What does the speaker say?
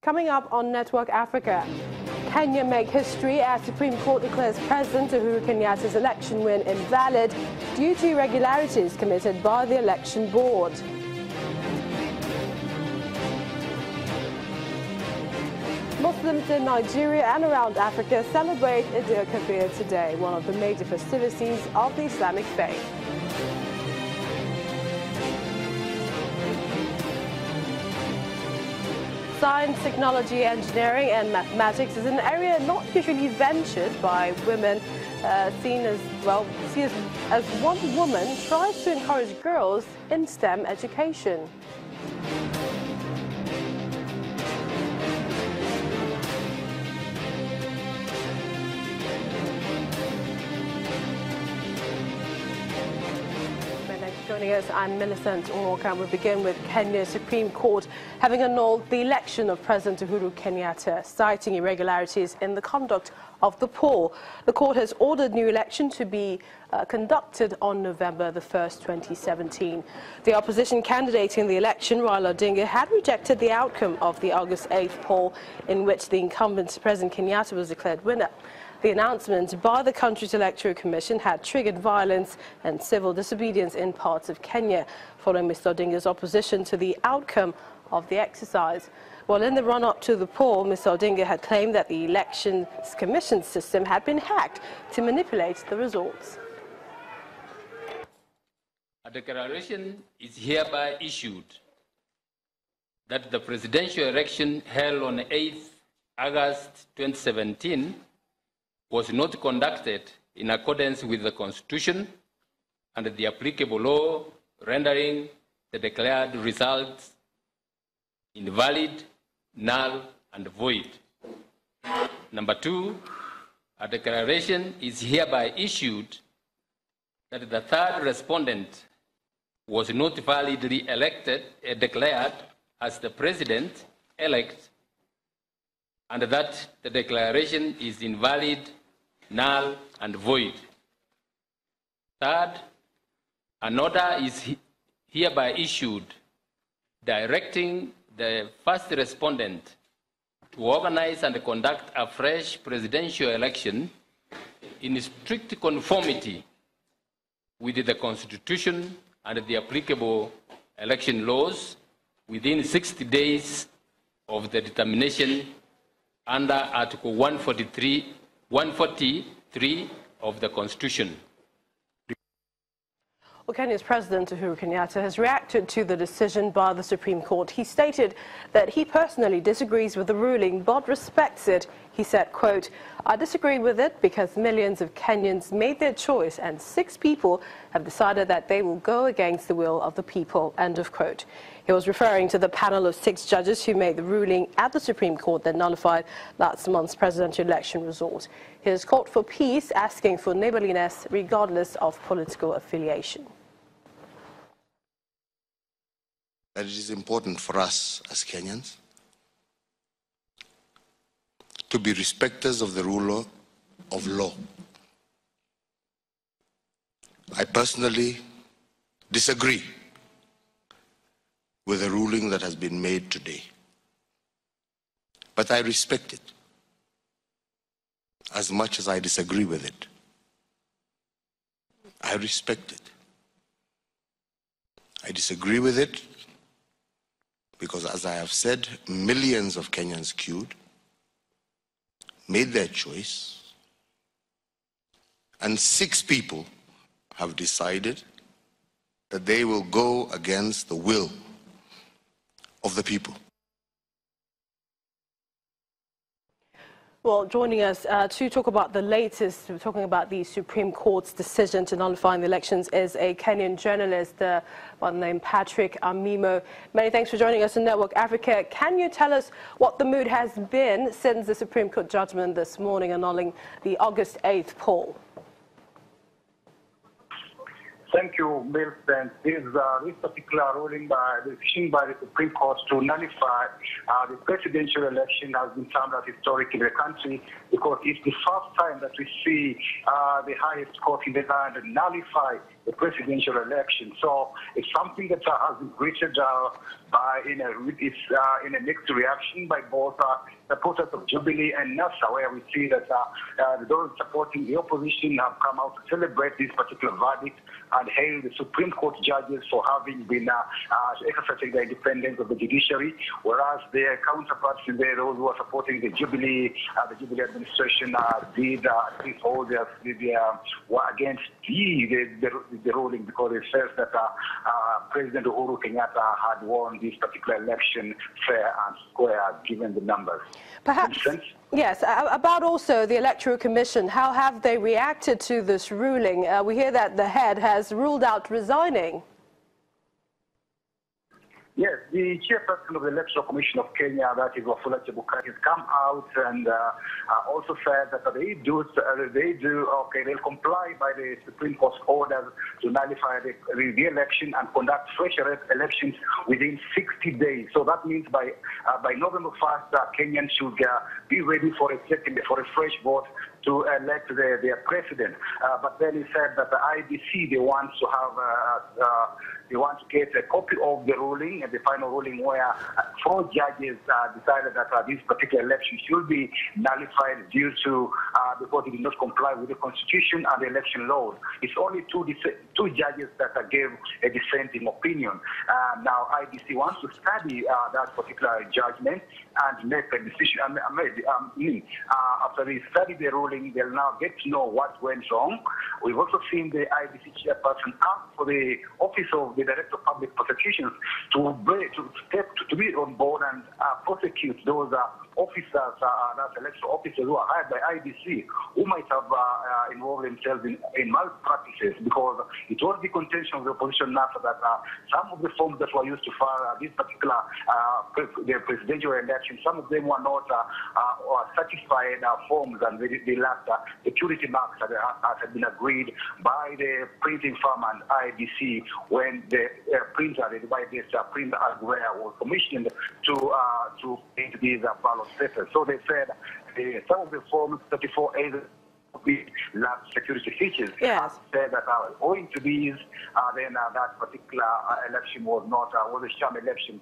Coming up on Network Africa, Kenya make history as Supreme Court declares President Uhuru Kenyatta's election win invalid due to irregularities committed by the election board. Muslims in Nigeria and around Africa celebrate EID-EL-FITRI today, one of the major festivities of the Islamic faith. Science, technology, engineering and mathematics is an area not usually ventured by women, seen as one woman tries to encourage girls in STEM education. Joining us, I'm Millicent Onwoka. We begin with Kenya's Supreme Court having annulled the election of President Uhuru Kenyatta, citing irregularities in the conduct of the poll. The court has ordered new election to be conducted on November the 1st, 2017. The opposition candidate in the election, Raila Odinga, had rejected the outcome of the August 8th poll in which the incumbent President Kenyatta was declared winner. The announcement by the country's Electoral Commission had triggered violence and civil disobedience in parts of Kenya, following Mr. Odinga's opposition to the outcome of the exercise. Well, in the run-up to the poll, Mr. Odinga had claimed that the Elections Commission system had been hacked to manipulate the results. A declaration is hereby issued that the presidential election held on 8th August 2017 was not conducted in accordance with the Constitution and the applicable law, rendering the declared results invalid, null, and void. Number two, a declaration is hereby issued that the third respondent was not validly declared as the president-elect, and that the declaration is invalid, null, and void. Third, an order is hereby issued directing the first respondent to organize and conduct a fresh presidential election in strict conformity with the Constitution and the applicable election laws within 60 days of the determination under Article 143 of the Constitution. Well, Kenya's President Uhuru Kenyatta has reacted to the decision by the Supreme Court. He stated that he personally disagrees with the ruling but respects it. He said, quote, "I disagree with it because millions of Kenyans made their choice and 6 people have decided that they will go against the will of the people," end of quote. He was referring to the panel of 6 judges who made the ruling at the Supreme Court that nullified last month's presidential election result. He has called for peace, asking for neighborliness regardless of political affiliation. That it is important for us as Kenyans to be respecters of the rule of law. I personally disagree with the ruling that has been made today, but I respect it as much as I disagree with it. I respect it. I disagree with it because, as I have said, millions of Kenyans queued, made their choice, and 6 people have decided that they will go against the will of the people. Well, joining us to talk about the latest, we're talking about the Supreme Court's decision to nullify the elections, is a Kenyan journalist by the name Patrick Amimo. Many thanks for joining us on Network Africa. Can you tell us what the mood has been since the Supreme Court judgment this morning annulling the August 8th poll? Thank you, Milton. This particular ruling decision by the Supreme Court to nullify the presidential election has been termed as historic in the country because it's the first time that we see the highest court in the land nullify the presidential election. So it's something that has been greeted in a mixed reaction by both supporters of Jubilee and NASA, where we see that those supporting the opposition have come out to celebrate this particular verdict and hail the Supreme Court judges for having been exercising the independence of the judiciary, whereas their counterparts in there, those who are supporting the Jubilee administration, did hold were against the ruling because it says that President Uhuru Kenyatta had won this particular election fair and square, given the numbers. Perhaps, yes, about also the Electoral Commission, how have they reacted to this ruling? We hear that the head has ruled out resigning. Yes, the chairperson of the Electoral Commission of Kenya, that is Wafula Chebukati, has come out and also said that they'll comply by the Supreme Court's orders to nullify the election and conduct fresh elections within 60 days. So that means by November 1st, Kenyans should be ready for a fresh vote to elect their president. But then he said that the IBC, they want to get a copy of the ruling, the final ruling, where 4 judges decided that this particular election should be nullified due to because it did not comply with the constitution and the election laws. It's only two judges that gave a dissenting opinion. Now IBC wants to study that particular judgment and make a decision. After they study the ruling, they'll now get to know what went wrong. We've also seen the IBC chairperson ask for the Office of the Director of Public Prosecutions to be on board and prosecute those officers, that's electoral officers who are hired by IBC, who might have involved themselves in malpractices, because it was the contention of the opposition NASA that some of the forms that were used to file this particular the presidential election, some of them were not certified forms, and they lacked security marks that had been agreed by the printing firm and IBC when the printer, the device printer was commissioned to print these ballot papers. So they said some of the forms, 34A, lack security features. Yes. Said that owing to these, then that particular election was a sham election